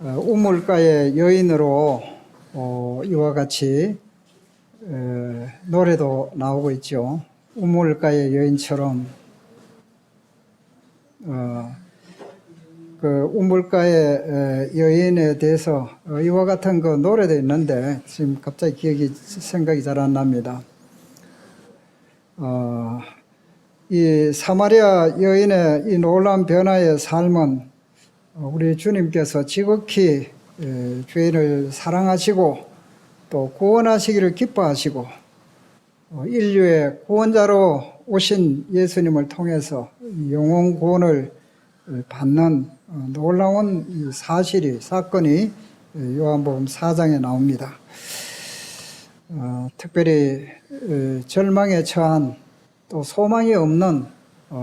우물가의 여인으로 이와 같이 노래도 나오고 있죠. 우물가의 여인처럼 그 우물가의 여인에 대해서 이와 같은 그 노래도 있는데 지금 갑자기 생각이 잘 안 납니다. 이 사마리아 여인의 이 놀라운 변화의 삶은 우리 주님께서 지극히 죄인을 사랑하시고 또 구원하시기를 기뻐하시고 인류의 구원자로 오신 예수님을 통해서 영혼 구원을 받는 놀라운 사건이 요한복음 4장에 나옵니다. 특별히 절망에 처한 또 소망이 없는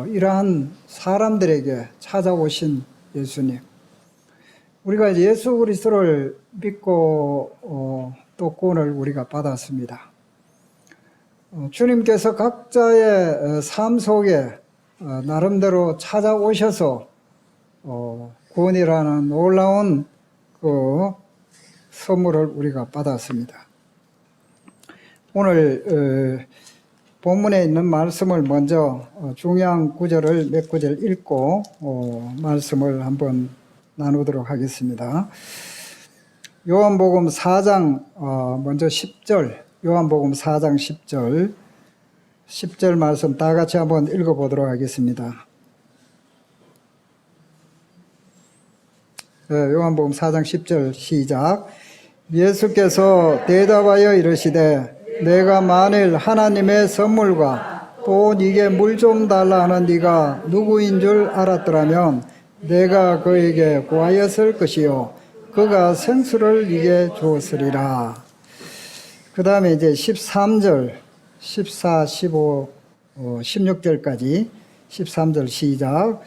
이러한 사람들에게 찾아오신 예수님. 우리가 예수 그리스도를 믿고 또 구원을 우리가 받았습니다. 주님께서 각자의 삶 속에 나름대로 찾아오셔서 구원이라는 놀라운 그 선물을 우리가 받았습니다. 오늘 본문에 있는 말씀을 먼저 중요한 구절을 몇 구절 읽고 말씀을 한번 나누도록 하겠습니다. 요한복음 4장 먼저 10절, 요한복음 4장 10절 말씀 다 같이 한번 읽어보도록 하겠습니다. 요한복음 4장 10절 시작. 예수께서 대답하여 이르시되 내가 만일 하나님의 선물과 또 네게 물 좀 달라 하는 네가 누구인 줄 알았더라면 내가 그에게 구하였을 것이요 그가 생수를 네게 주었으리라. 그 다음에 이제 13절 14, 15, 16절까지 13절 시작.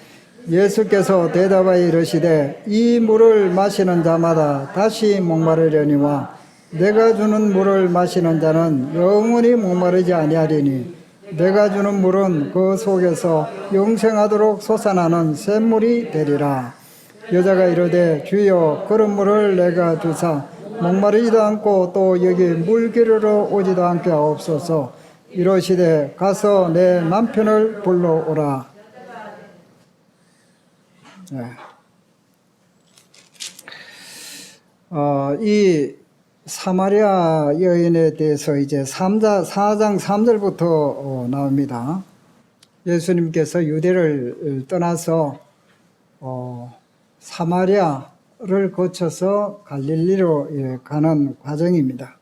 예수께서 대답하여 이르시되 이 물을 마시는 자마다 다시 목마르려니와 내가 주는 물을 마시는 자는 영원히 목마르지 아니하리니 내가 주는 물은 그 속에서 영생하도록 솟아나는 샘물이 되리라. 여자가 이르되 주여 그런 물을 내가 주사 목마르지도 않고 또 여기 물 기르러 오지도 않게 하옵소서. 이러시되 가서 내 남편을 불러오라. 이 사마리아 여인에 대해서 이제 4장 3절부터 나옵니다. 예수님께서 유대를 떠나서 사마리아를 거쳐서 갈릴리로 가는 과정입니다.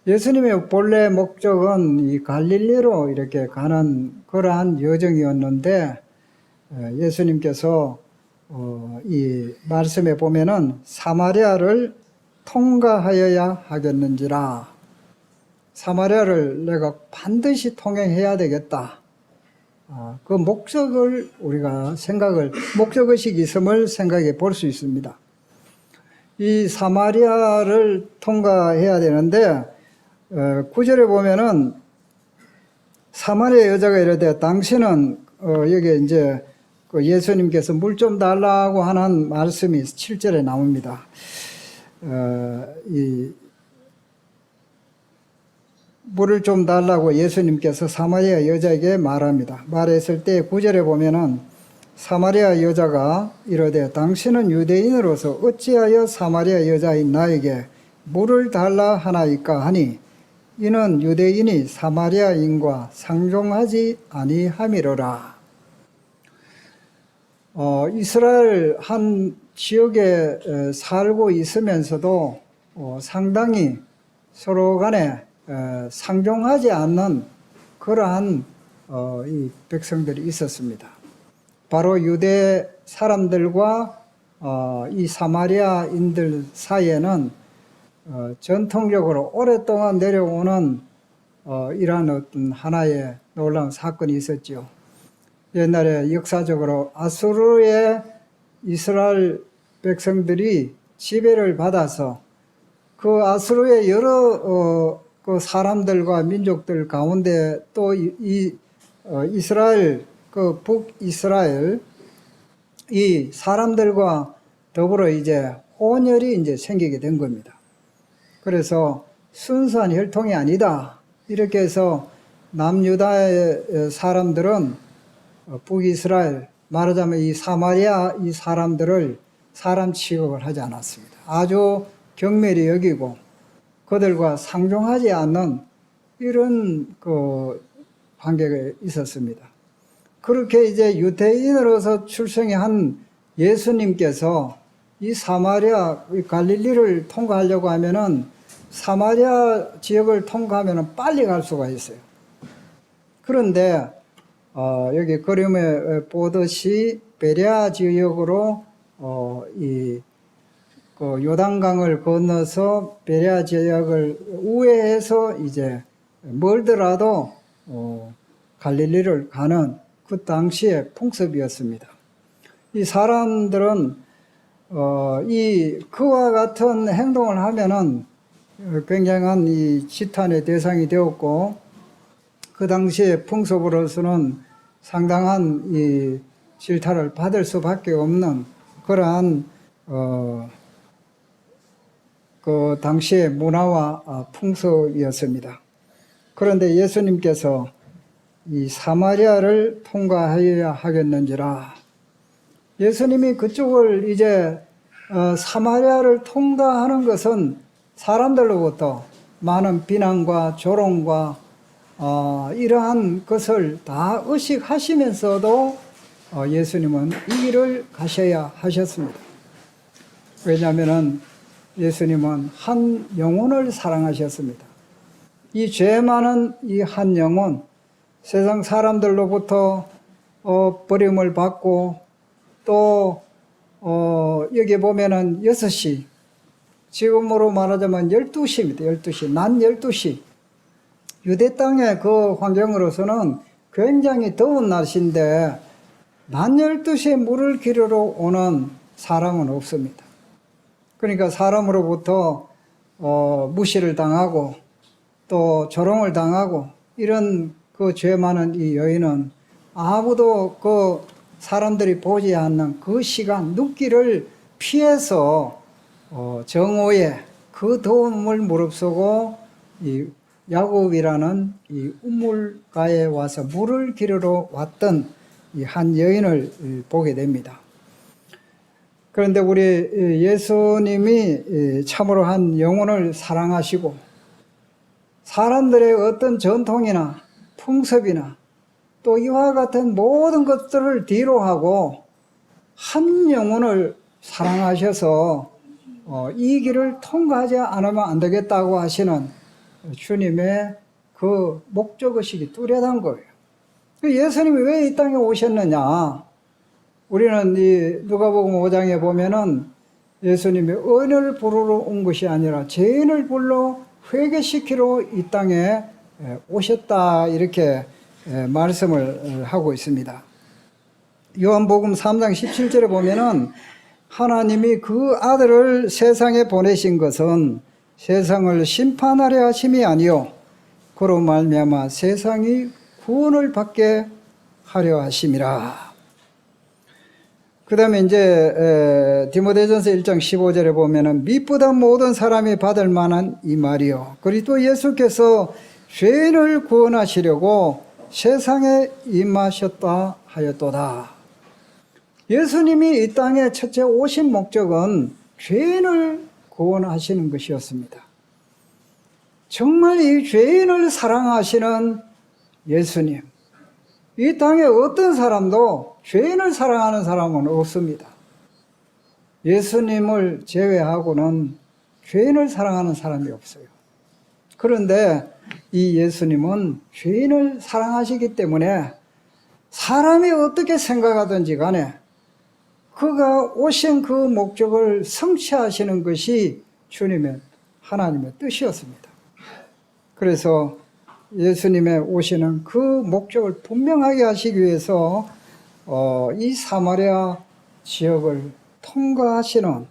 예수님의 본래 목적은 이 갈릴리로 이렇게 가는 그러한 여정이었는데 예수님께서 이 말씀에 보면은 사마리아를 통과하여야 하겠는지라. 사마리아를 내가 반드시 통행해야 되겠다. 그 목적을 우리가 목적의식이 있음을 생각해 볼 수 있습니다. 이 사마리아를 통과해야 되는데 9절에 보면은 사마리아 여자가 이르되 당신은 여기에 이제 그 예수님께서 물 좀 달라고 하는 말씀이 7절에 나옵니다. 이 물을 좀 달라고 예수님께서 사마리아 여자에게 말합니다. 말했을 때 9절에 보면은 사마리아 여자가 이르되 당신은 유대인으로서 어찌하여 사마리아 여자인 나에게 물을 달라 하나이까 하니 이는 유대인이 사마리아인과 상종하지 아니함이로라. 이스라엘 한 지역에 살고 있으면서도 상당히 서로 간에 상종하지 않는 그러한 이 백성들이 있었습니다. 바로 유대 사람들과 이 사마리아인들 사이에는 전통적으로 오랫동안 내려오는 이러한 어떤 하나의 놀라운 사건이 있었죠. 옛날에 역사적으로 아수르의 이스라엘 백성들이 지배를 받아서 그 아수르의 여러 그 사람들과 민족들 가운데 또 이스라엘 그 북이스라엘 이 사람들과 더불어 이제 혼혈이 이제 생기게 된 겁니다. 그래서 순수한 혈통이 아니다. 이렇게 해서 남유다의 사람들은 북이스라엘, 말하자면 이 사마리아 이 사람들을 사람 취급을 하지 않았습니다. 아주 경멸히 여기고 그들과 상종하지 않는 이런 그 관계가 있었습니다. 그렇게 이제 유대인으로서 출생이 한 예수님께서 이 사마리아, 갈릴리를 통과하려고 하면은 사마리아 지역을 통과하면은 빨리 갈 수가 있어요. 그런데 여기 그림에 보듯이 베레아 지역으로 그 요단강을 건너서 베레아 지역을 우회해서 이제 멀더라도 갈릴리를 가는 그 당시의 풍습이었습니다. 이 사람들은 그와 같은 행동을 하면은 굉장한 이 지탄의 대상이 되었고, 그 당시의 풍습으로서는 상당한 이 질타를 받을 수밖에 없는 그러한 그 당시의 문화와 풍습이었습니다. 그런데 예수님께서 이 사마리아를 통과하여야 하겠는지라. 예수님이 그쪽을 이제 사마리아를 통과하는 것은 사람들로부터 많은 비난과 조롱과 이러한 것을 다 의식하시면서도 예수님은 이 길을 가셔야 하셨습니다. 왜냐하면 예수님은 한 영혼을 사랑하셨습니다. 이 죄 많은 이 한 영혼, 세상 사람들로부터 버림을 받고 또 여기 보면은 6시, 지금으로 말하자면 12시입니다. 12시, 낮 12시. 유대 땅의 그 환경으로서는 굉장히 더운 날씨인데 낮 12시에 물을 기르러 오는 사람은 없습니다. 그러니까 사람으로부터 무시를 당하고 또 조롱을 당하고 이런 그 죄 많은 이 여인은 아무도 그 사람들이 보지 않는 그 시간 눕기를 피해서 정오에 그 더움을 무릅쓰고 이 야곱이라는 이 우물가에 와서 물을 기르러 왔던 이 한 여인을 보게 됩니다. 그런데 우리 예수님이 참으로 한 영혼을 사랑하시고 사람들의 어떤 전통이나 풍습이나 또 이와 같은 모든 것들을 뒤로 하고 한 영혼을 사랑하셔서 이 길을 통과하지 않으면 안 되겠다고 하시는 주님의 그 목적의식이 뚜렷한 거예요. 예수님이 왜 이 땅에 오셨느냐? 우리는 이 누가복음 5장에 보면은 예수님이 은혜를 부르러 온 것이 아니라 죄인을 불러 회개시키러 이 땅에 오셨다 이렇게 말씀을 하고 있습니다. 요한복음 3장 17절에 보면은 하나님이 그 아들을 세상에 보내신 것은 세상을 심판하려 하심이 아니요 그로 말미암아 세상이 구원을 받게 하려 하심이라. 그 다음에 이제 디모데전서 1장 15절에 보면은 미쁘다 모든 사람이 받을 만한 이 말이요 그리스도 예수께서 죄인을 구원하시려고 세상에 임하셨다 하였도다. 예수님이 이 땅에 첫째 오신 목적은 죄인을 구원하시는 것이었습니다. 정말 이 죄인을 사랑하시는 예수님, 이 땅에 어떤 사람도 죄인을 사랑하는 사람은 없습니다. 예수님을 제외하고는 죄인을 사랑하는 사람이 없어요. 그런데 이 예수님은 죄인을 사랑하시기 때문에 사람이 어떻게 생각하든지 간에 그가 오신 그 목적을 성취하시는 것이 주님의 하나님의 뜻이었습니다. 그래서 예수님의 오시는 그 목적을 분명하게 하시기 위해서 이 사마리아 지역을 통과하시는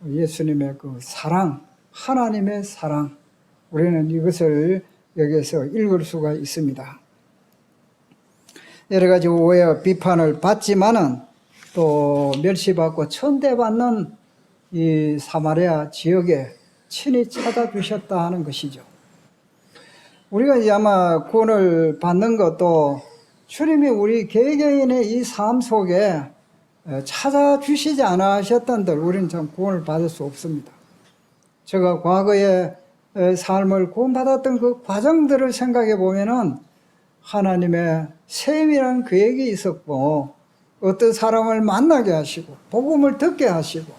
예수님의 그 사랑, 하나님의 사랑, 우리는 이것을 여기에서 읽을 수가 있습니다. 여러 가지 오해와 비판을 받지만은 또 멸시받고 천대받는 이 사마리아 지역에 친히 찾아주셨다 하는 것이죠. 우리가 이제 아마 구원을 받는 것도 주님이 우리 개개인의 이 삶 속에 찾아주시지 않으셨던들 우리는 참 구원을 받을 수 없습니다. 제가 과거에 삶을 구원받았던 그 과정들을 생각해 보면은 하나님의 세밀한 계획이 있었고, 어떤 사람을 만나게 하시고 복음을 듣게 하시고,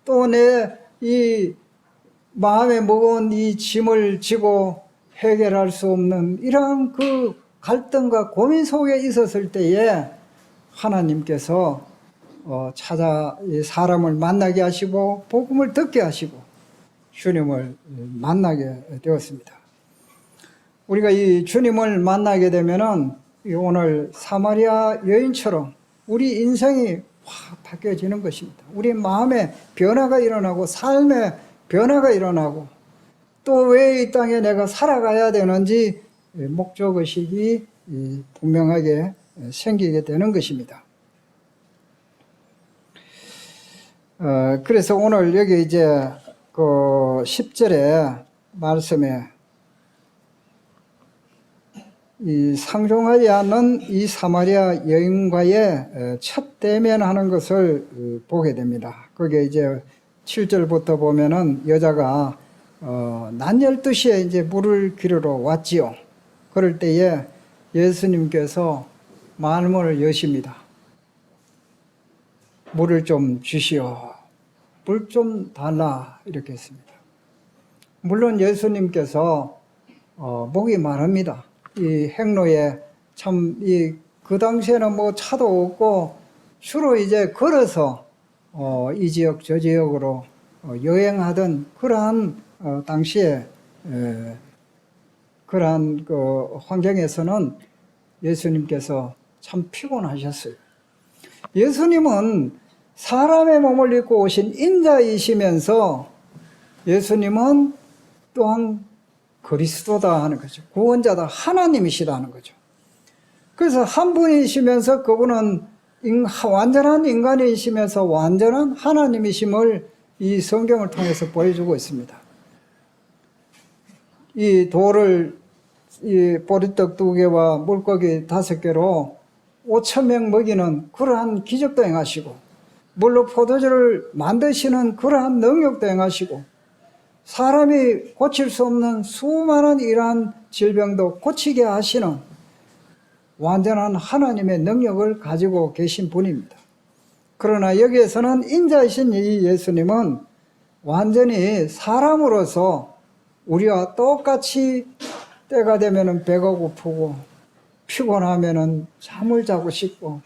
또 내 이 마음에 무거운 이 짐을 지고 해결할 수 없는 이러한 그 갈등과 고민 속에 있었을 때에 하나님께서 찾아 사람을 만나게 하시고 복음을 듣게 하시고 주님을 만나게 되었습니다. 우리가 이 주님을 만나게 되면은 오늘 사마리아 여인처럼 우리 인생이 확 바뀌어지는 것입니다. 우리 마음에 변화가 일어나고 삶에 변화가 일어나고 또 왜 이 땅에 내가 살아가야 되는지 목적의식이 분명하게 생기게 되는 것입니다. 그래서 오늘 여기 이제 그 10절에 말씀에 이 상종하지 않는 이 사마리아 여인과의 첫 대면하는 것을 보게 됩니다. 거기에 이제 7절부터 보면은 여자가 낮 12시에 이제 물을 기르러 왔지요. 그럴 때에 예수님께서 말문을 여십니다. 물을 좀 주시오. 물 좀 달라. 이렇게 했습니다. 물론 예수님께서 목이 마릅니다. 이 행로에 참 그 당시에는 뭐 차도 없고 주로 이제 걸어서 이 지역 저 지역으로 여행하던 그러한 당시에 그러한 그 환경에서는 예수님께서 참 피곤하셨어요. 예수님은 사람의 몸을 입고 오신 인자이시면서 예수님은 또한 그리스도다 하는 거죠. 구원자다, 하나님이시다 하는 거죠. 그래서 한 분이시면서 그분은 완전한 인간이시면서 완전한 하나님이심을 이 성경을 통해서 보여주고 있습니다. 이 돌을 이 보리떡 2개와 물고기 5개로 5,000명 먹이는 그러한 기적도 행하시고, 물로 포도주를 만드시는 그러한 능력도 행하시고, 사람이 고칠 수 없는 수많은 이러한 질병도 고치게 하시는 완전한 하나님의 능력을 가지고 계신 분입니다. 그러나 여기에서는 인자이신 이 예수님은 완전히 사람으로서 우리와 똑같이 때가 되면은 배가 고프고 피곤하면은 잠을 자고 싶고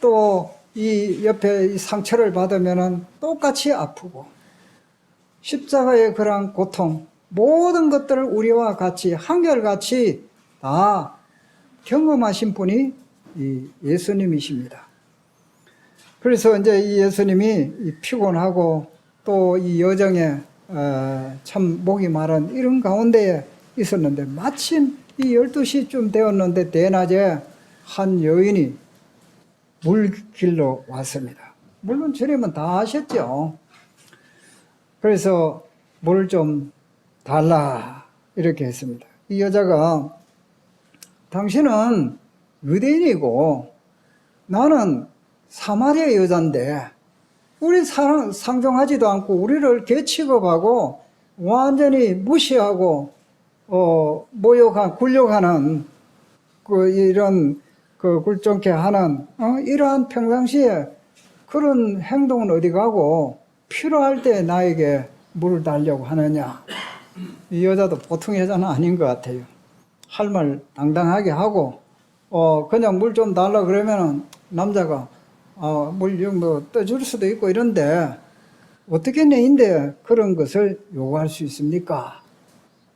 또 이 옆에 이 상처를 받으면은 똑같이 아프고 십자가의 그러한 고통 모든 것들을 우리와 같이 한결같이 다 경험하신 분이 이 예수님이십니다. 그래서 이제 이 예수님이 피곤하고 또 이 여정에 참 목이 마른 이런 가운데에 있었는데 마침 이 12시쯤 되었는데 대낮에 한 여인이 물길로 왔습니다. 물론 주님은 다 아셨죠. 그래서 물 좀 달라 이렇게 했습니다. 이 여자가 당신은 유대인이고 나는 사마리아 여자인데 우리 상종하지도 않고 우리를 개취급하고 완전히 무시하고 굴욕하는 이런 굴종케 하는 이러한 평상시에 그런 행동은 어디 가고 필요할 때 나에게 물을 달라고 하느냐. 이 여자도 보통 여자는 아닌 것 같아요. 할 말 당당하게 하고 그냥 물 좀 달라 그러면은 남자가 물 뭐 떠줄 수도 있고 이런데 어떻게 내인데 그런 것을 요구할 수 있습니까?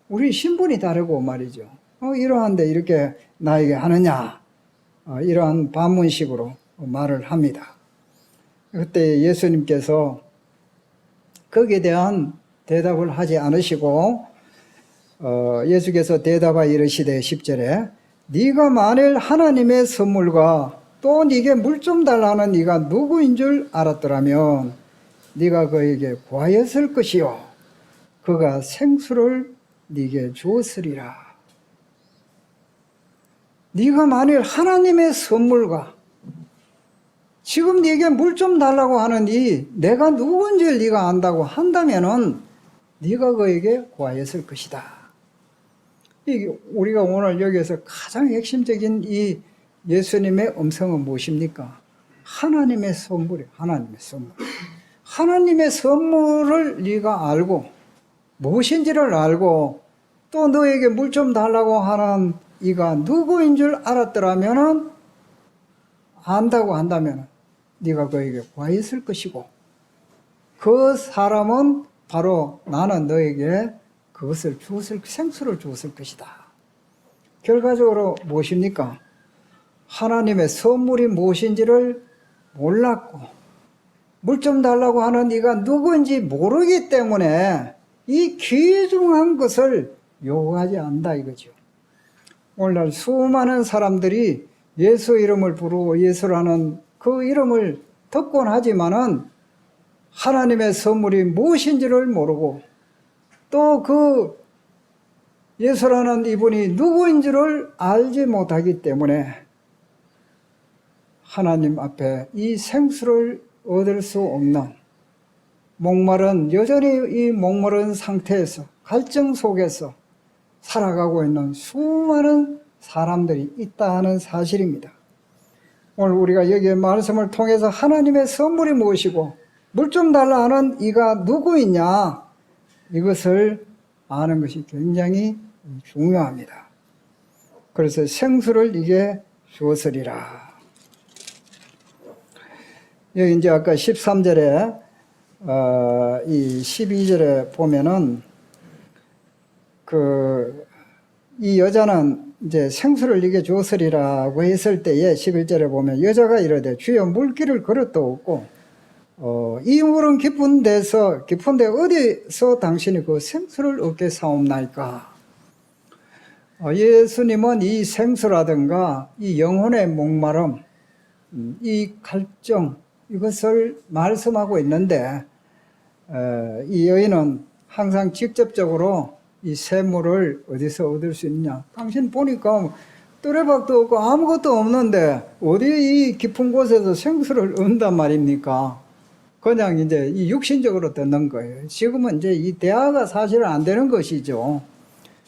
우리 신분이 다르고 말이죠. 이러한데 이렇게 나에게 하느냐. 이러한 반문식으로 말을 합니다. 그때 예수님께서 거기에 대한 대답을 하지 않으시고 예수께서 대답하여 이르시되 10절에 네가 만일 하나님의 선물과 또 네게 물 좀 달라는 네가 누구인 줄 알았더라면 네가 그에게 구하였을 것이요 그가 생수를 네게 주었으리라. 네가 만일 하나님의 선물과 지금 네게 물 좀 달라고 하는 내가 누군지를 네가 안다고 한다면은 네가 그에게 구하였을 것이다. 우리가 오늘 여기에서 가장 핵심적인 이 예수님의 음성은 무엇입니까? 하나님의 선물이에요. 하나님의 선물. 하나님의 선물을 네가 알고 무엇인지를 알고 또 너에게 물 좀 달라고 하는 이가 누구인 줄 알았더라면은 안다고 한다면 네가 그에게 구하였을 것이고 그 사람은 바로 나는 너에게 그것을 생수를 주었을 것이다. 결과적으로 무엇입니까? 하나님의 선물이 무엇인지를 몰랐고 물 좀 달라고 하는 이가 누구인지 모르기 때문에 이 귀중한 것을 요구하지 않는다 이거죠. 오늘날 수많은 사람들이 예수 이름을 부르고 예수라는 그 이름을 듣곤 하지만은 하나님의 선물이 무엇인지를 모르고 또 그 예수라는 이분이 누구인지를 알지 못하기 때문에 하나님 앞에 이 생수를 얻을 수 없는 여전히 이 목마른 상태에서 갈증 속에서 살아가고 있는 수많은 사람들이 있다는 사실입니다. 오늘 우리가 여기에 말씀을 통해서 하나님의 선물이 무엇이고 물 좀 달라 하는 이가 누구이냐 이것을 아는 것이 굉장히 중요합니다. 그래서 생수를 이게 주었으리라. 여기 이제 아까 13절에 이 12절에 보면은 이 여자는 이제 생수를 네게 주었으리라고 했을 때에 11절에 보면 여자가 이르되 주여 물길을 그릇도 없고 이 물은 깊은 데 어디서 당신이 그 생수를 얻게 사옵나이까? 예수님은 이 생수라든가 이 영혼의 목마름, 이 갈증 이것을 말씀하고 있는데 이 여인은 항상 직접적으로 이 샘물을 어디서 얻을 수 있느냐? 당신 보니까 뜨레박도 없고 아무것도 없는데 어디 이 깊은 곳에서 생수를 얻는단 말입니까? 그냥 이제 이 육신적으로 듣는 거예요. 지금은 이제 이 대화가 사실은 안 되는 것이죠.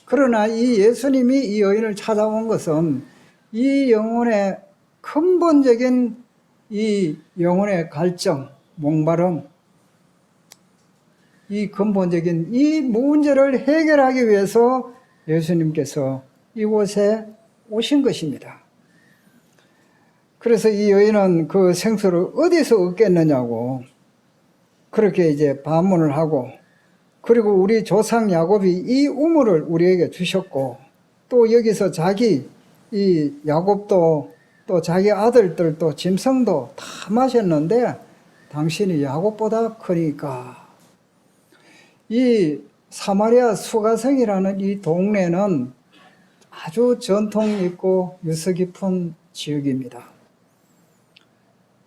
그러나 이 예수님이 이 여인을 찾아온 것은 이 영혼의 근본적인 이 영혼의 갈증, 목마름, 이 근본적인 이 문제를 해결하기 위해서 예수님께서 이곳에 오신 것입니다. 그래서 이 여인은 그 생수를 어디서 얻겠느냐고 그렇게 이제 반문을 하고 그리고 우리 조상 야곱이 이 우물을 우리에게 주셨고 또 여기서 이 야곱도 또 자기 아들들도 짐승도 다 마셨는데 당신이 야곱보다 크니까 이 사마리아 수가성이라는 이 동네는 아주 전통 있고 유서 깊은 지역입니다.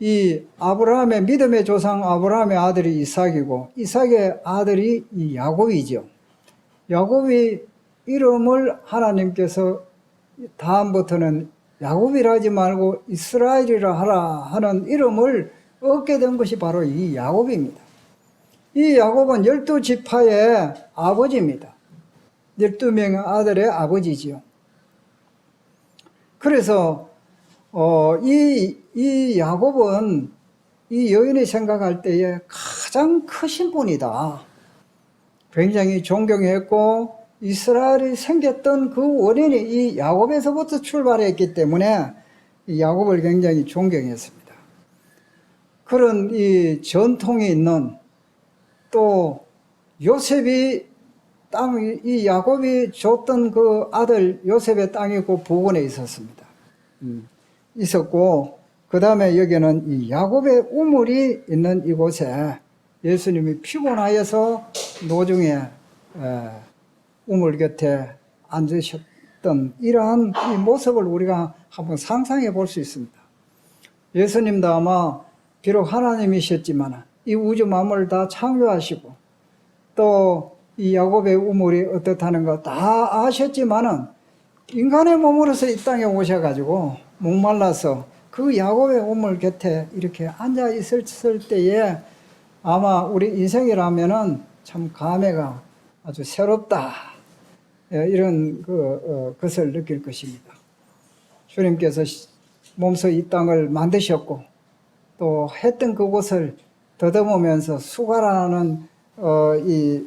이 아브라함의 믿음의 조상 아브라함의 아들이 이삭이고 이삭의 아들이 이 야곱이죠. 야곱이 이름을 하나님께서 다음부터는 야곱이라 하지 말고 이스라엘이라 하라 하는 이름을 얻게 된 것이 바로 이 야곱입니다. 이 야곱은 12지파의 아버지입니다. 12명의 아들의 아버지지요. 그래서 이 야곱은 이 여인이 생각할 때에 가장 크신 분이다. 굉장히 존경했고 이스라엘이 생겼던 그 원인이 이 야곱에서부터 출발했기 때문에 이 야곱을 굉장히 존경했습니다. 그런 이 전통이 있는 또 요셉이 이 야곱이 줬던 그 아들 요셉의 땅이 그 부근에 있었습니다. 있었고 그 다음에 여기는 이 야곱의 우물이 있는 이곳에 예수님이 피곤하여서 노중에 우물 곁에 앉으셨던 이러한 이 모습을 우리가 한번 상상해 볼 수 있습니다. 예수님도 아마 비록 하나님이셨지만 이 우주 만물을 다 창조하시고 또 이 야곱의 우물이 어떻다는 거 다 아셨지만은 인간의 몸으로서 이 땅에 오셔가지고 목말라서 그 야곱의 우물 곁에 이렇게 앉아 있을 때에 아마 우리 인생이라면은 참 감회가 아주 새롭다. 이런 것을 느낄 것입니다. 주님께서 몸소 이 땅을 만드셨고 또 했던 그곳을 더듬으면서 수가라는 이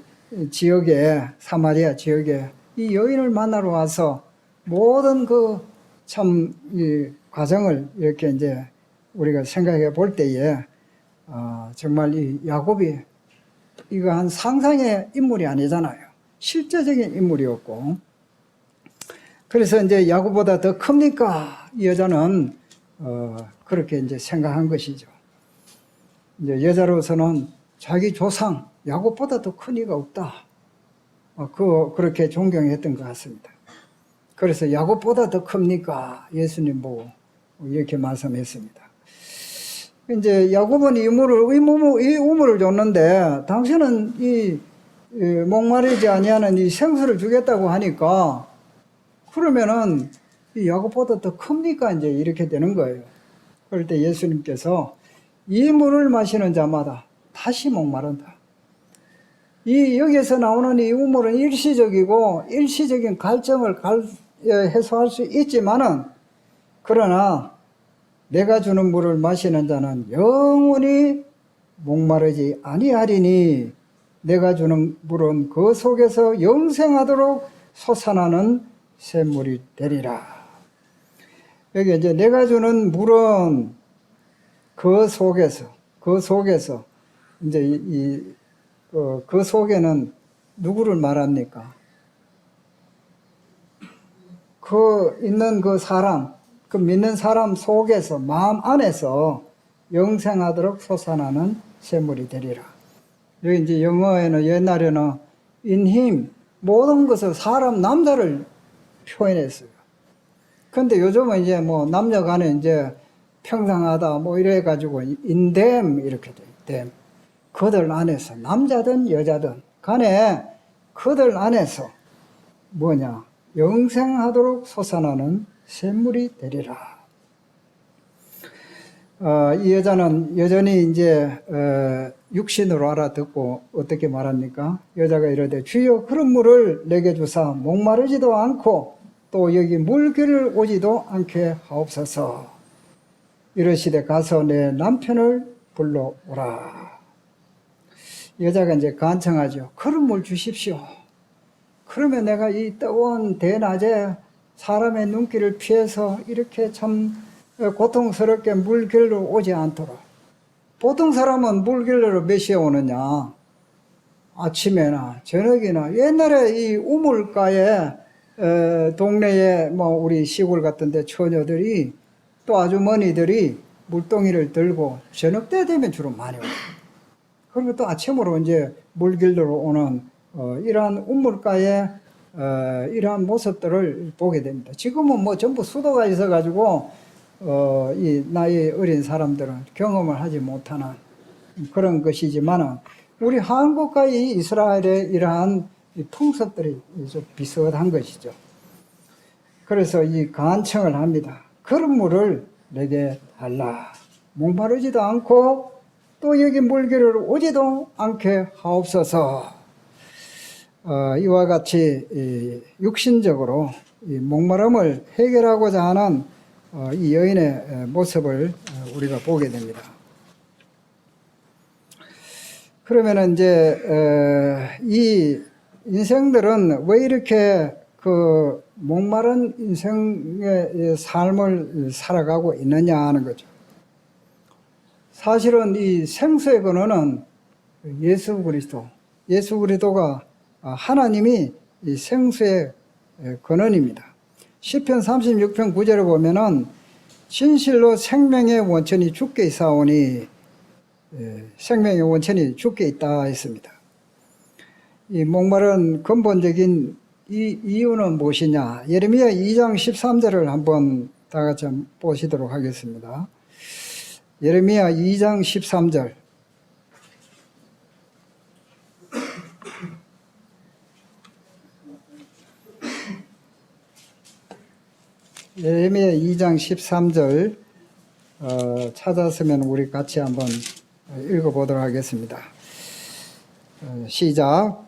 지역에, 사마리아 지역에 이 여인을 만나러 와서 모든 그 참 이 과정을 이렇게 이제 우리가 생각해 볼 때에 정말 이 야곱이 이거 한 상상의 인물이 아니잖아요. 실제적인 인물이었고, 그래서 이제 야곱보다 더 큽니까? 이 여자는 그렇게 이제 생각한 것이죠. 이제 여자로서는 자기 조상 야곱보다 더 큰 이가 없다. 그렇게 존경했던 것 같습니다. 그래서 야곱보다 더 큽니까? 예수님 보고 이렇게 말씀했습니다. 이제 야곱은 이 우물을 줬는데 당신은 이 목마르지 아니하는 이 생수를 주겠다고 하니까 그러면은 이 야곱보다 더 큽니까? 이제 이렇게 되는 거예요. 그럴 때 예수님께서 이 물을 마시는 자마다 다시 목마른다. 여기에서 나오는 이 우물은 일시적인 갈증을 해소할 수 있지만은 그러나 내가 주는 물을 마시는 자는 영원히 목마르지 아니하리니 내가 주는 물은 그 속에서 영생하도록 솟아나는 샘물이 되리라. 여기 이제 내가 주는 물은 그 속에서 이제 그 속에는 누구를 말합니까? 있는 그 사람, 그 믿는 사람 속에서, 마음 안에서 영생하도록 솟아나는 샘물이 되리라. 여기 이제 영어에는 옛날에는 in him 모든 것을 사람 남자를 표현했어요. 근데 요즘은 이제 뭐 남녀 간에 이제 평등하다 뭐 이래가지고 in them 이렇게 돼. them. 그들 안에서 남자든 여자든 간에 그들 안에서 영생하도록 솟아나는 샘물이 되리라. 이 여자는 여전히 이제 육신으로 알아듣고 어떻게 말합니까? 여자가 이르되 주여 그런 물을 내게 주사 목마르지도 않고 또 여기 물길을 오지도 않게 하옵소서. 이르시되 가서 내 남편을 불러오라. 여자가 이제 간청하죠. 그런 물 주십시오. 그러면 내가 이 뜨거운 대낮에 사람의 눈길을 피해서 이렇게 참 고통스럽게 물길로 오지 않도록. 보통 사람은 물길로 몇 시에 오느냐? 아침에나 저녁이나. 옛날에 이 우물가에 동네에 뭐 우리 시골 같은데 처녀들이 또 아주머니들이 물동이를 들고 저녁 때 되면 주로 많이 와요. 그리고 또 아침으로 이제 물길로 오는 이러한 우물가에 이러한 모습들을 보게 됩니다. 지금은 뭐 전부 수도가 있어가지고 이 나이 어린 사람들은 경험을 하지 못하는 그런 것이지만 우리 한국과 이 이스라엘의 이러한 풍습들이 좀 비슷한 것이죠. 그래서 이 간청을 합니다. 그런 물을 내게 달라. 목마르지도 않고 또 여기 물길을 오지도 않게 하옵소서. 이와 같이 육신적으로 이 목마름을 해결하고자 하는 이 여인의 모습을 우리가 보게 됩니다. 그러면 이제 이 인생들은 왜 이렇게 그 목마른 인생의 삶을 살아가고 있느냐 하는 거죠. 사실은 이 생수의 근원은 예수 그리스도가 하나님이 이 생수의 근원입니다. 시편 36편 9절을 보면은 진실로 생명의 원천이 주께 있사오니 생명의 원천이 주께 있다 했습니다. 이 목마른 근본적인 이 이유는 무엇이냐? 예레미야 2장 13절을 한번 다 같이 보시도록 하겠습니다. 예레미야 2장 13절 예레미야 2장 13절 찾았으면 우리 같이 한번 읽어보도록 하겠습니다. 시작.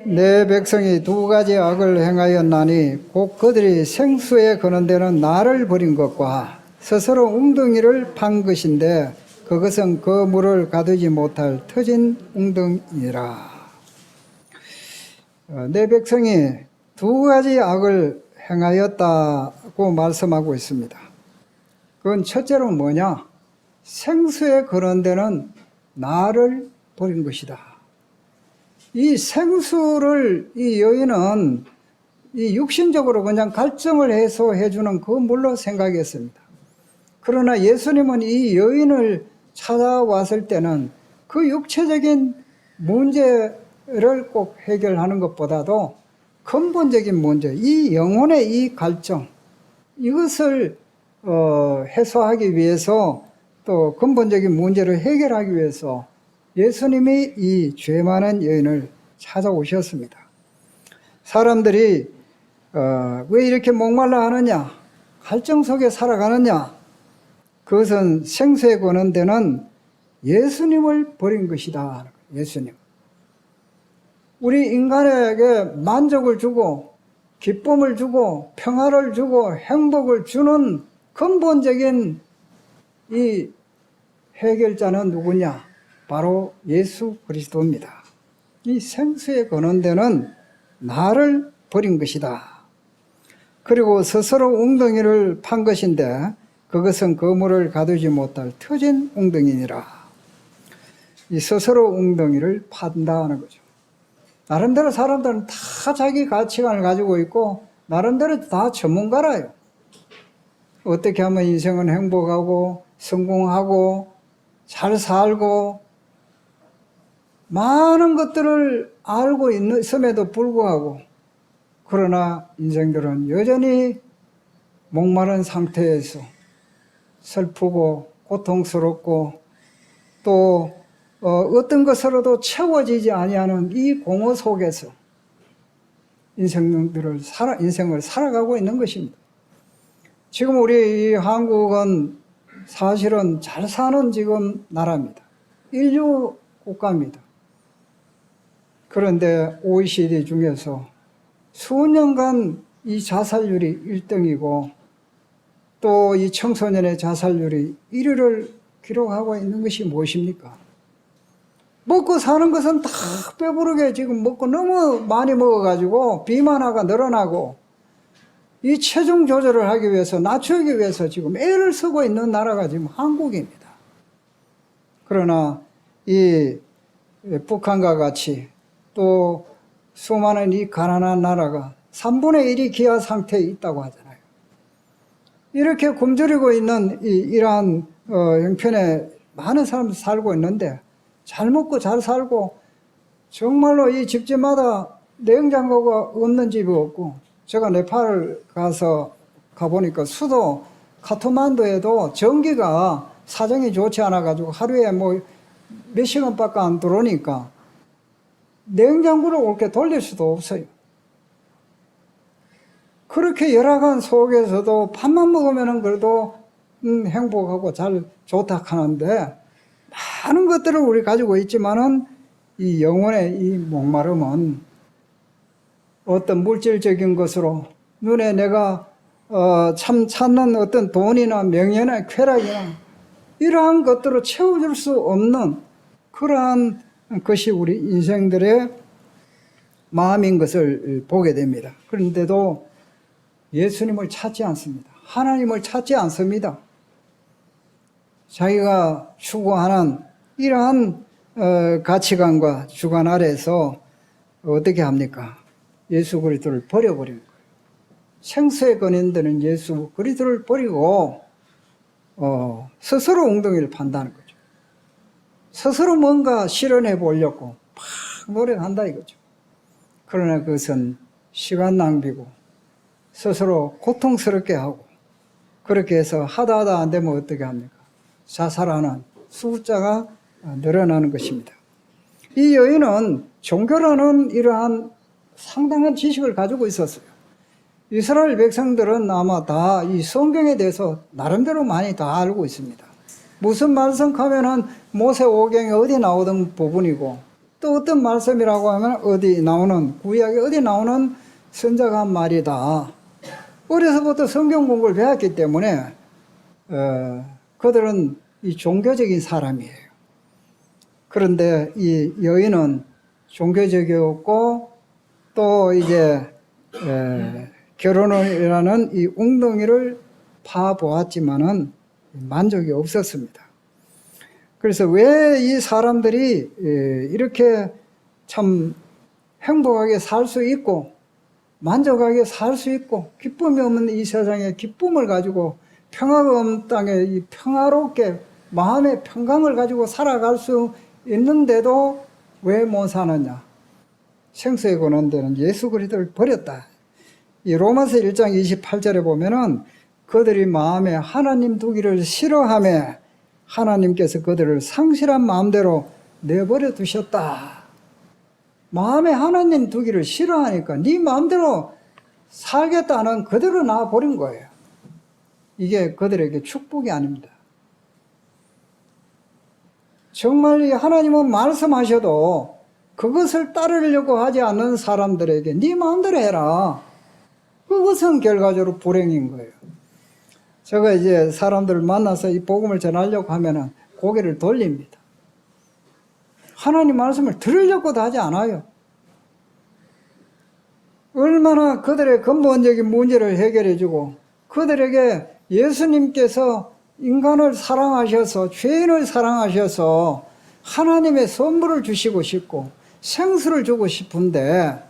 내 백성이 두 가지 악을 행하였나니 곧 그들이 생수에 거는 데는 나를 버린 것과 스스로 웅덩이를 판 것인데 그것은 그 물을 가두지 못할 터진 웅덩이라. 내 백성이 두 가지 악을 행하였다고 말씀하고 있습니다. 그건 첫째로 뭐냐? 생수에 거는 데는 나를 버린 것이다. 이 생수를 이 여인은 이 육신적으로 그냥 갈증을 해소해 주는 그 물로 생각했습니다. 그러나 예수님은 이 여인을 찾아왔을 때는 그 육체적인 문제를 꼭 해결하는 것보다도 근본적인 문제, 이 영혼의 이 갈증, 이것을 해소하기 위해서 또 근본적인 문제를 해결하기 위해서 예수님이 이 죄 많은 여인을 찾아오셨습니다. 사람들이 왜 이렇게 목말라 하느냐? 갈증 속에 살아가느냐? 그것은 생수에 거는 데는 예수님을 버린 것이다. 예수님. 우리 인간에게 만족을 주고 기쁨을 주고 평화를 주고 행복을 주는 근본적인 이 해결자는 누구냐? 바로 예수 그리스도입니다. 이 생수에 거는 데는 나를 버린 것이다. 그리고 스스로 웅덩이를 판 것인데 그것은 그 물을 가두지 못할 터진 웅덩이니라. 이 스스로 웅덩이를 판다는 거죠. 나름대로 사람들은 다 자기 가치관을 가지고 있고 나름대로 다 전문가라요. 어떻게 하면 인생은 행복하고 성공하고 잘 살고 많은 것들을 알고 있음에도 불구하고 그러나 인생들은 여전히 목마른 상태에서 슬프고 고통스럽고 또 어떤 것으로도 채워지지 아니하는 이 공허 속에서 인생을 살아가고 있는 것입니다. 지금 우리 이 한국은 사실은 잘 사는 지금 나라입니다. 인류 국가입니다. 그런데 OECD 중에서 수년간 이 자살률이 1등이고 또 이 청소년의 자살률이 1위를 기록하고 있는 것이 무엇입니까? 먹고 사는 것은 다 배부르게 지금 먹고 너무 많이 먹어가지고 비만화가 늘어나고 이 체중 조절을 하기 위해서 낮추기 위해서 지금 애를 쓰고 있는 나라가 지금 한국입니다. 그러나 이 북한과 같이 또 수많은 이 가난한 나라가 3분의 1이 기아 상태에 있다고 하잖아요. 이렇게 굶주리고 있는 이러한 형편에 많은 사람들이 살고 있는데 잘 먹고 잘 살고 정말로 이 집집마다 냉장고가 없는 집이 없고 제가 네팔 가보니까 수도 카트만두에도 전기가 사정이 좋지 않아가지고 하루에 뭐 몇 시간밖에 안 들어오니까 냉장고를 옳게 돌릴 수도 없어요. 그렇게 열악한 속에서도 밥만 먹으면 그래도 행복하고 잘 좋다 하는데 많은 것들을 우리 가지고 있지만은 이 영혼의 이 목마름은 어떤 물질적인 것으로 눈에 내가 참 찾는 어떤 돈이나 명예나 쾌락이나 이러한 것들을 채워줄 수 없는 그러한 것이 우리 인생들의 마음인 것을 보게 됩니다. 그런데도 예수님을 찾지 않습니다. 하나님을 찾지 않습니다. 자기가 추구하는 이러한 가치관과 주관 아래서 어떻게 합니까? 예수 그리스도를 버려버리는 거예요. 생수에 거는 데는 예수 그리스도를 버리고 스스로 웅덩이를 판다는 거죠. 스스로 뭔가 실현해 보려고 막 노력한다 이거죠. 그러나 그것은 시간 낭비고 스스로 고통스럽게 하고 그렇게 해서 하다 안 되면 어떻게 합니까? 자살하는 숫자가 늘어나는 것입니다. 이 여인은 종교라는 이러한 상당한 지식을 가지고 있었어요. 이스라엘 백성들은 아마 다 이 성경에 대해서 나름대로 많이 다 알고 있습니다. 무슨 말씀 하면은 모세 오경에 어디 나오던 부분이고, 또 어떤 말씀이라고 하면 어디 나오는, 구약에 어디 나오는 선자가 한 말이다. 어려서부터 성경 공부를 배웠기 때문에 그들은 이 종교적인 사람이에요. 그런데 이 여인은 종교적이었고, 또 이제 결혼이라는 이 웅덩이를 파보았지만은 만족이 없었습니다. 그래서 왜 이 사람들이 이렇게 참 행복하게 살 수 있고 만족하게 살 수 있고 기쁨이 없는 이 세상에 기쁨을 가지고 평화가 없는 땅에 이 평화롭게 마음의 평강을 가지고 살아갈 수 있는데도 왜 못 사느냐? 생수의 근원되는 예수 그리스도를 버렸다. 이 로마서 1장 28절에 보면은 그들이 마음에 하나님 두기를 싫어하며 하나님께서 그들을 상실한 마음대로 내버려 두셨다. 마음에 하나님 두기를 싫어하니까 네 마음대로 살겠다는 그대로 놔버린 거예요. 이게 그들에게 축복이 아닙니다. 정말 하나님은 말씀하셔도 그것을 따르려고 하지 않는 사람들에게 네 마음대로 해라. 그것은 결과적으로 불행인 거예요. 제가 이제 사람들을 만나서 이 복음을 전하려고 하면은 고개를 돌립니다. 하나님 말씀을 들으려고도 하지 않아요. 얼마나 그들의 근본적인 문제를 해결해주고 그들에게 예수님께서 인간을 사랑하셔서 죄인을 사랑하셔서 하나님의 선물을 주시고 싶고 생수를 주고 싶은데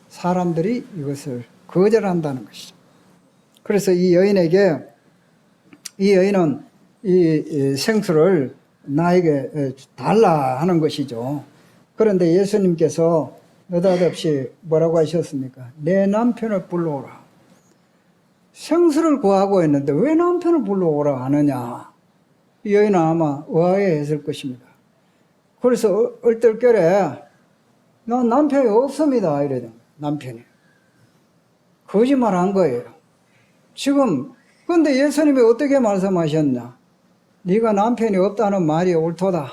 사람들이 이것을 거절한다는 것이죠. 그래서 이 여인은 이 생수를 나에게 달라 하는 것이죠. 그런데 예수님께서 느닷없이 뭐라고 하셨습니까? 내 남편을 불러오라. 생수를 구하고 있는데 왜 남편을 불러오라 하느냐? 이 여인은 아마 의아해했을 것입니다. 그래서 얼떨결에 난 남편이 없습니다 이래요. 남편이 거짓말 한 거예요. 지금 근데 예수님이 어떻게 말씀하셨냐? 네가 남편이 없다는 말이 옳도다.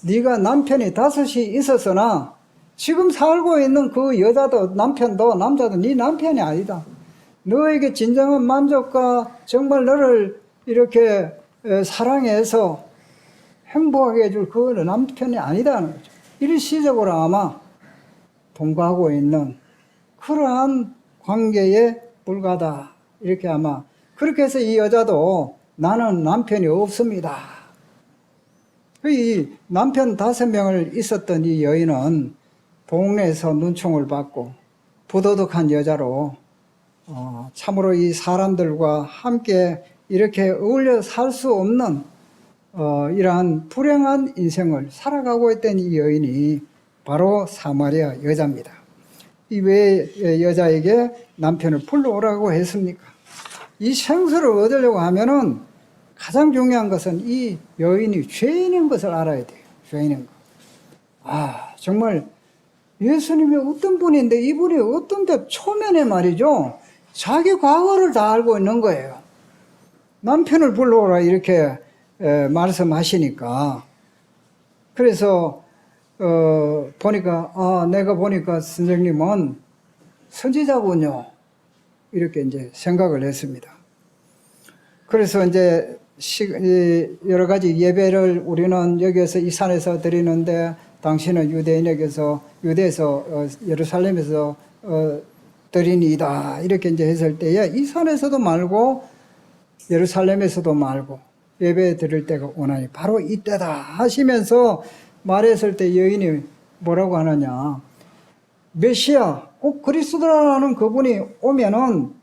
네가 남편이 5이 있었으나 지금 살고 있는 그 여자도 남편도 남자도 네 남편이 아니다. 너에게 진정한 만족과 정말 너를 이렇게 사랑해서 행복하게 해줄 그 남편이 아니다는 거죠. 일시적으로 아마 동거하고 있는 그러한 관계에 불과하다. 이렇게 아마 그렇게 해서 이 여자도 나는 남편이 없습니다. 이 남편 5명을 있었던 이 여인은 동네에서 눈총을 받고 부도덕한 여자로 참으로 이 사람들과 함께 이렇게 어울려 살 수 없는 이러한 불행한 인생을 살아가고 있던 이 여인이 바로 사마리아 여자입니다. 이 왜 여자에게 남편을 불러오라고 했습니까? 이 생수를 얻으려고 하면은 가장 중요한 것은 이 여인이 죄인인 것을 알아야 돼요. 죄인인 것. 정말 예수님이 어떤 분인데 이분이 어떤 데 초면에 말이죠. 자기 과거를 다 알고 있는 거예요. 남편을 불러오라 이렇게 말씀하시니까. 그래서 내가 보니까 선생님은 선지자군요. 이렇게 이제 생각을 했습니다. 그래서 이제 여러 가지 예배를 우리는 여기에서 이 산에서 드리는데 당신은 유대에서 예루살렘에서 드리니이다. 이렇게 이제 했을 때에 이 산에서도 말고 예루살렘에서도 말고 예배 드릴 때가 오나니 바로 이때다 하시면서 말했을 때 여인이 뭐라고 하느냐. 메시아, 꼭 그리스도라는 그분이 오면은,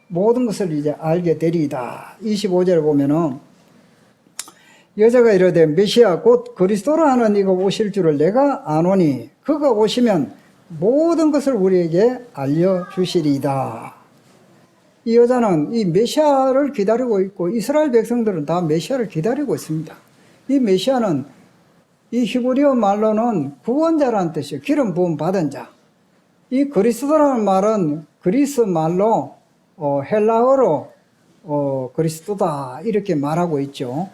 모든 것을 이제 알게 되리이다. 25절에 보면은, 여자가 이르되 메시아 곧 그리스도라는 이가 오실 줄을 내가 아노니, 그가 오시면 모든 것을 우리에게 알려주시리이다. 이 여자는 이 메시아를 기다리고 있고, 이스라엘 백성들은 다 메시아를 기다리고 있습니다. 이 메시아는 이 히브리어 말로는 구원자라는 뜻이에요. 기름 부음 받은 자. 이 그리스도라는 말은 그리스 말로 헬라어로 그리스도다 이렇게 말하고 있죠.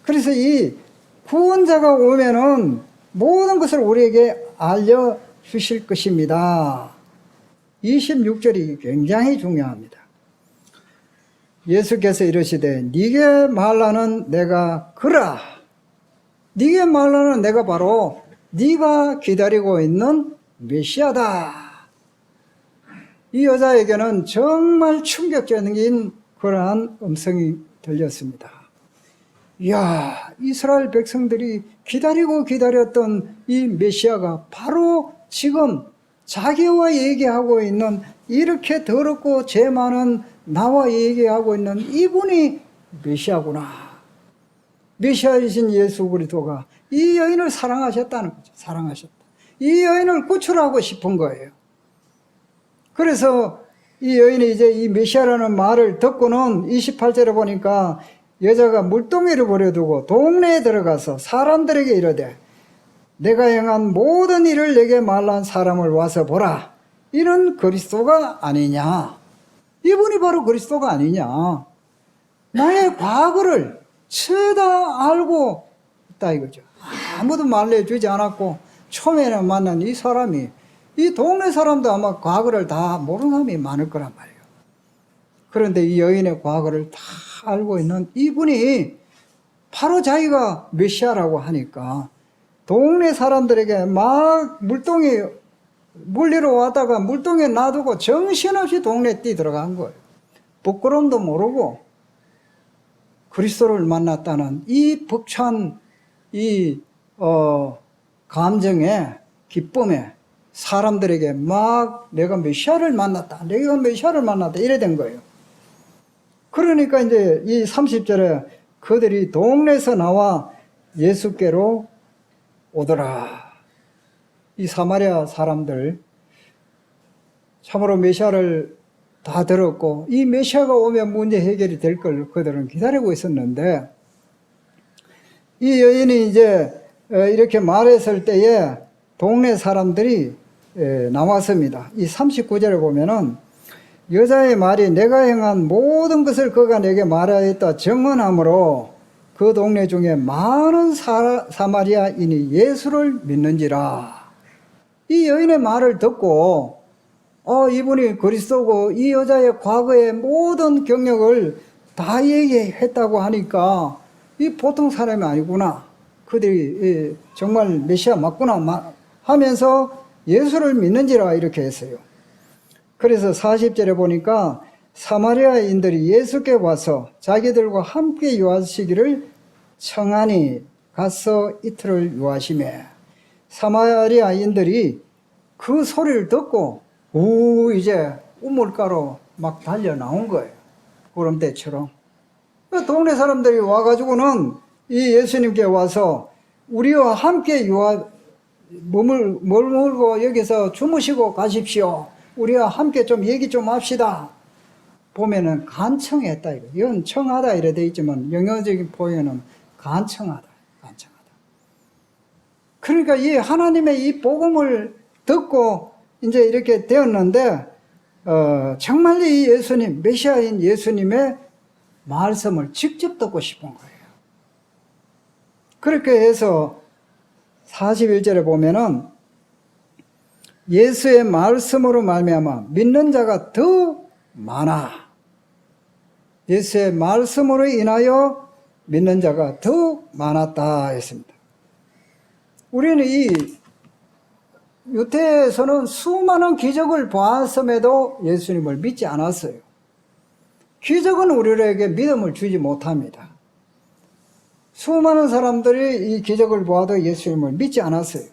그래서 이 구원자가 오면은 모든 것을 우리에게 알려주실 것입니다. 26절이 굉장히 중요합니다. 예수께서 이르시되 네게 말하는 내가 그라. 네게 말하는 내가 바로 네가 기다리고 있는 메시아다. 이 여자에게는 정말 충격적인 그러한 음성이 들렸습니다. 이야, 이스라엘 백성들이 기다리고 기다렸던 이 메시아가 바로 지금 자기와 얘기하고 있는, 이렇게 더럽고 죄 많은 나와 얘기하고 있는 이분이 메시아구나. 메시아이신 예수 그리스도가 이 여인을 사랑하셨다는 거죠. 사랑하셨다. 이 여인을 구출하고 싶은 거예요. 그래서 이 여인이 이제 이 메시아라는 말을 듣고는 28절에 보니까 여자가 물동이를 버려두고 동네에 들어가서 사람들에게 이르되 내가 행한 모든 일을 내게 말한 사람을 와서 보라. 이는 그리스도가 아니냐. 이분이 바로 그리스도가 아니냐. 나의 과거를 죄다 알고 있다 이거죠. 아무도 말려주지 않았고 처음에는 만난 이 사람이, 이 동네 사람도 아마 과거를 다 모르는 사람이 많을 거란 말이에요. 그런데 이 여인의 과거를 다 알고 있는 이분이 바로 자기가 메시아라고 하니까 동네 사람들에게 막 물동이 물리러 왔다가 물동에 놔두고 정신없이 동네에 뛰어들어간 거예요. 부끄러움도 모르고 그리스도를 만났다는 이 벅찬 이 감정에, 기쁨에 사람들에게 막 내가 메시아를 만났다, 내가 메시아를 만났다 이래 된 거예요. 그러니까 이제 이 30절에 그들이 동네에서 나와 예수께로 오더라. 이 사마리아 사람들 참으로 메시아를 다 들었고 이 메시아가 오면 문제 해결이 될 걸 그들은 기다리고 있었는데, 이 여인이 이제 이렇게 말했을 때에 동네 사람들이 나왔습니다. 이 39절에 보면은 여자의 말이 내가 행한 모든 것을 그가 내게 말하였다 증언하므로 그 동네 중에 많은 사마리아인이 예수를 믿는지라. 이 여인의 말을 듣고 이분이 그리스도고 이 여자의 과거의 모든 경력을 다 얘기했다고 하니까 이 보통 사람이 아니구나. 그들이 정말 메시아 맞구나 하면서 예수를 믿는지라 이렇게 했어요. 그래서 40절에 보니까 사마리아인들이 예수께 와서 자기들과 함께 유하시기를 청하니 가서 이틀을 유하시매, 사마리아인들이 그 소리를 듣고 이제 우물가로 막 달려 나온 거예요. 구름대처럼. 동네 사람들이 와가지고는 이 예수님께 와서 우리와 함께 머물고 여기서 주무시고 가십시오. 우리와 함께 좀 얘기 좀 합시다. 보면은 간청했다 이거. 이건 청하다 이래 돼 있지만 영어적인 표현은 간청하다. 그러니까 이 하나님의 이 복음을 듣고 이제 이렇게 되었는데 정말 이 예수님, 메시아인 예수님의 말씀을 직접 듣고 싶은 거예요. 그렇게 해서 41절에 보면은 예수의 말씀으로 말미암아 믿는 자가 더 많아. 예수의 말씀으로 인하여 믿는 자가 더 많았다 했습니다. 우리는 이 유태에서는 수많은 기적을 보았음에도 예수님을 믿지 않았어요. 기적은 우리에게 믿음을 주지 못합니다. 수많은 사람들이 이 기적을 보아도 예수님을 믿지 않았어요.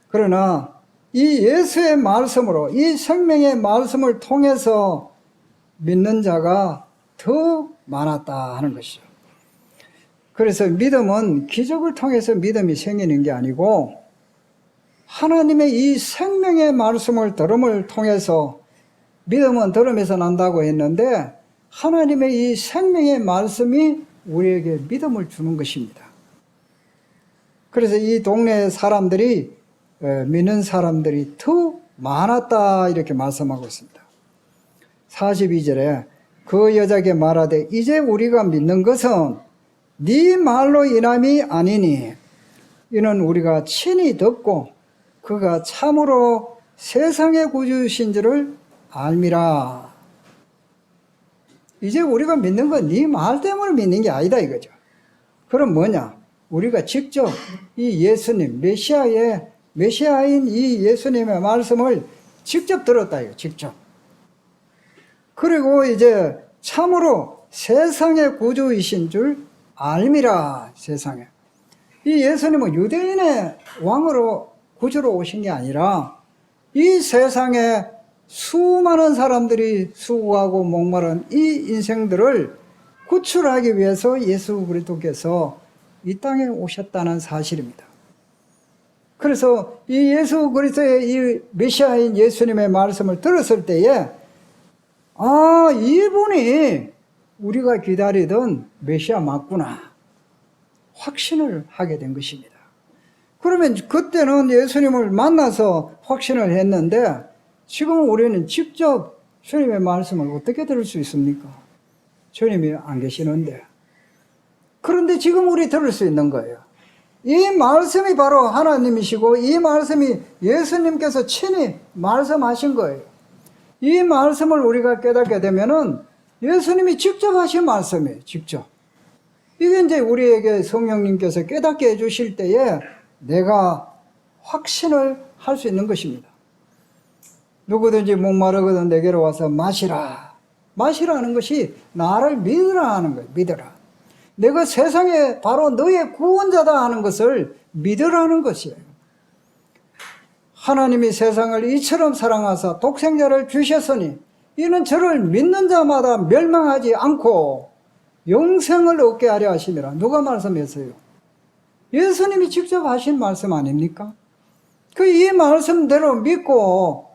그러나 이 예수의 말씀으로, 이 생명의 말씀을 통해서 믿는 자가 더 많았다 하는 것이죠. 그래서 믿음은 기적을 통해서 믿음이 생기는 게 아니고 하나님의 이 생명의 말씀을 들음을 통해서, 믿음은 들음에서 난다고 했는데 하나님의 이 생명의 말씀이 우리에게 믿음을 주는 것입니다. 그래서 이 동네 사람들이, 믿는 사람들이 더 많았다 이렇게 말씀하고 있습니다. 42절에 그 여자에게 말하되 이제 우리가 믿는 것은 네 말로 인함이 아니니 이는 우리가 친히 듣고 그가 참으로 세상의 구주신 줄을 알미라. 이제 우리가 믿는 건 네 말 때문에 믿는 게 아니다 이거죠. 그럼 뭐냐? 우리가 직접 이 예수님, 메시아인 이 예수님의 말씀을 직접 들었다 이거, 직접. 그리고 이제 참으로 세상의 구주이신 줄 알미라. 세상에. 이 예수님은 유대인의 왕으로 구주로 오신 게 아니라 이 세상에 수많은 사람들이 수고하고 목마른 이 인생들을 구출하기 위해서 예수 그리스도께서 이 땅에 오셨다는 사실입니다. 그래서 이 예수 그리스도의 이 메시아인 예수님의 말씀을 들었을 때에 아, 이분이 우리가 기다리던 메시아 맞구나 확신을 하게 된 것입니다. 그러면 그때는 예수님을 만나서 확신을 했는데 지금 우리는 직접 주님의 말씀을 어떻게 들을 수 있습니까? 주님이 안 계시는데. 그런데 지금 우리 들을 수 있는 거예요. 이 말씀이 바로 하나님이시고 이 말씀이 예수님께서 친히 말씀하신 거예요. 이 말씀을 우리가 깨닫게 되면은 예수님이 직접 하신 말씀이에요. 직접. 이게 이제 우리에게 성령님께서 깨닫게 해주실 때에 내가 확신을 할 수 있는 것입니다. 누구든지 목마르거든 내게로 와서 마시라. 마시라는 것이 나를 믿으라 하는 거예요. 믿으라. 내가 세상에 바로 너의 구원자다 하는 것을 믿으라는 것이에요. 하나님이 세상을 이처럼 사랑하사 독생자를 주셨으니 이는 저를 믿는 자마다 멸망하지 않고 영생을 얻게 하려 하심이라. 누가 말씀했어요? 예수님이 직접 하신 말씀 아닙니까? 이 말씀대로 믿고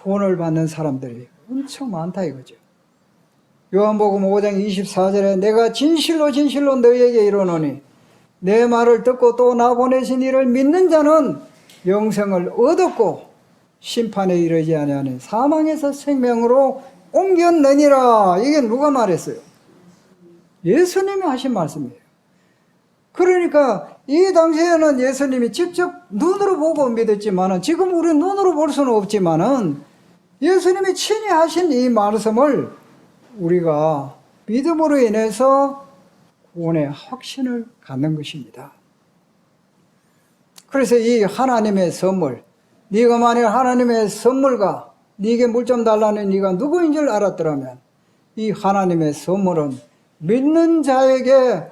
구원을 받는 사람들이 엄청 많다 이거죠. 요한복음 5장 24절에 내가 진실로 진실로 너희에게 이르노니 내 말을 듣고 또 나 보내신 이를 믿는 자는 영생을 얻었고 심판에 이르지 아니하니 사망에서 생명으로 옮겼느니라. 이게 누가 말했어요? 예수님이 하신 말씀이에요. 그러니까 이 당시에는 예수님이 직접 눈으로 보고 믿었지만은 지금 우리는 눈으로 볼 수는 없지만은 예수님이 친히 하신 이 말씀을 우리가 믿음으로 인해서 구원의 확신을 갖는 것입니다. 그래서 이 하나님의 선물, 네가 만약 하나님의 선물과 네게 물 좀 달라는 네가 누구인 줄 알았더라면 이 하나님의 선물은 믿는 자에게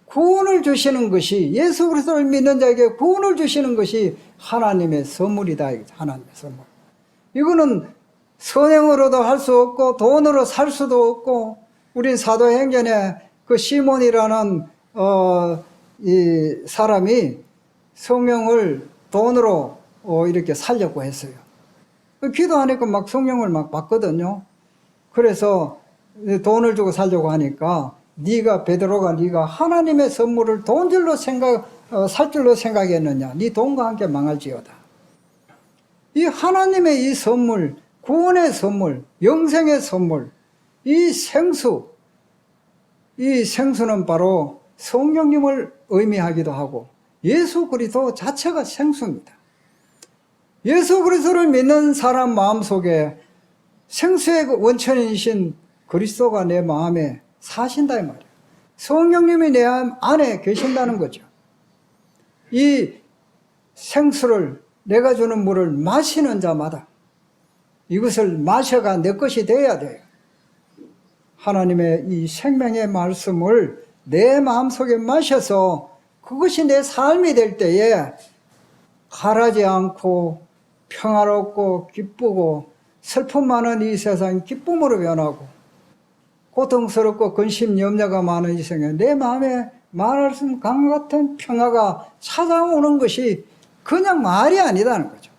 구원을 주시는 것이, 예수 그리스도를 믿는 자에게 구원을 주시는 것이 하나님의 선물이다. 하나님의 선물. 이거는 선행으로도 할 수 없고 돈으로 살 수도 없고, 우린 사도행전에 그 시몬이라는 이 사람이 성령을 돈으로 이렇게 살려고 했어요. 기도하니까 막 성령을 막 받거든요. 그래서 돈을 주고 살려고 하니까 베드로가 네가 하나님의 선물을 돈줄로 살 줄로 생각했느냐? 네 돈과 함께 망할지어다. 이 하나님의 이 선물, 구원의 선물, 영생의 선물, 이 생수는 바로 성령님을 의미하기도 하고 예수 그리스도 자체가 생수입니다. 예수 그리스도를 믿는 사람 마음속에 생수의 원천이신 그리스도가 내 마음에 사신다 이 말이에요. 성령님이 내 안에 계신다는 거죠. 이 생수를, 내가 주는 물을 마시는 자마다 이것을 마셔가 내 것이 되어야 돼요. 하나님의 이 생명의 말씀을 내 마음속에 마셔서 그것이 내 삶이 될 때에 가라지 않고 평화롭고 기쁘고 슬픔 많은 이 세상이 기쁨으로 변하고 고통스럽고 근심 염려가 많은 이 세상에 내 마음에 말할 수 없는 강 같은 평화가 찾아오는 것이 그냥 말이 아니다는 거죠.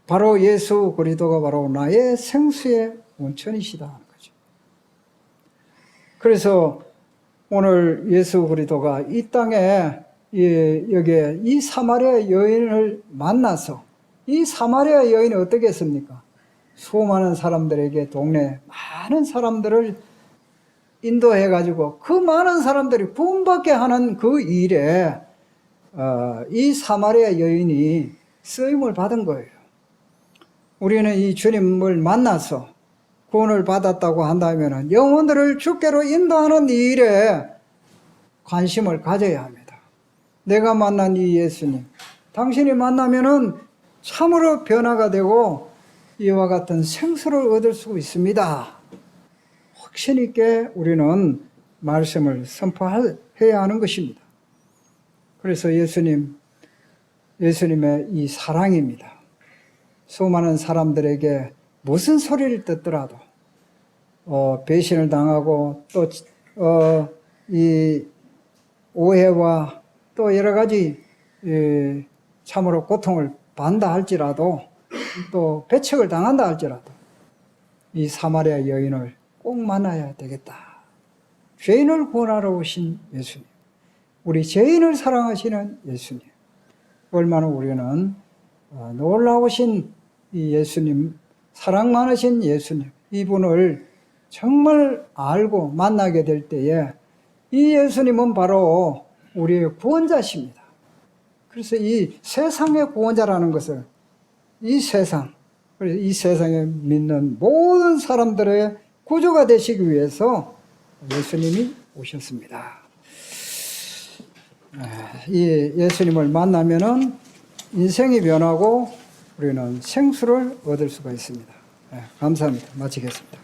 바로 예수 그리스도가 바로 나의 생수의 원천이시다 하는 거죠. 그래서 오늘 예수 그리스도가 이 땅에 여기에 이 사마리아 여인을 만나서 이 사마리아 여인이 어떻게 했습니까? 수많은 사람들에게 동네 많은 사람들을 인도해가지고 그 많은 사람들이 구원받게 하는 그 일에 이 사마리아 여인이 쓰임을 받은 거예요. 우리는 이 주님을 만나서 구원을 받았다고 한다면 영혼들을 주께로 인도하는 일에 관심을 가져야 합니다. 내가 만난 이 예수님, 당신이 만나면은 참으로 변화가 되고 이와 같은 생수를 얻을 수 있습니다. 확신 있게 우리는 말씀을 선포해야 하는 것입니다. 그래서 예수님의 이 사랑입니다. 수많은 사람들에게 무슨 소리를 듣더라도 배신을 당하고 또 이 오해와 또 여러 가지 참으로 고통을 받는다 할지라도 또 배척을 당한다 할지라도 이 사마리아 여인을 꼭 만나야 되겠다. 죄인을 구원하러 오신 예수님, 우리 죄인을 사랑하시는 예수님, 얼마나 우리는 놀라우신 이 예수님, 사랑 많으신 예수님, 이분을 정말 알고 만나게 될 때에 이 예수님은 바로 우리의 구원자십니다. 그래서 이 세상의 구원자라는 것을 이 세상에 믿는 모든 사람들의 구주가 되시기 위해서 예수님이 오셨습니다. 이 예수님을 만나면은 인생이 변하고 우리는 생수를 얻을 수가 있습니다. 감사합니다. 마치겠습니다.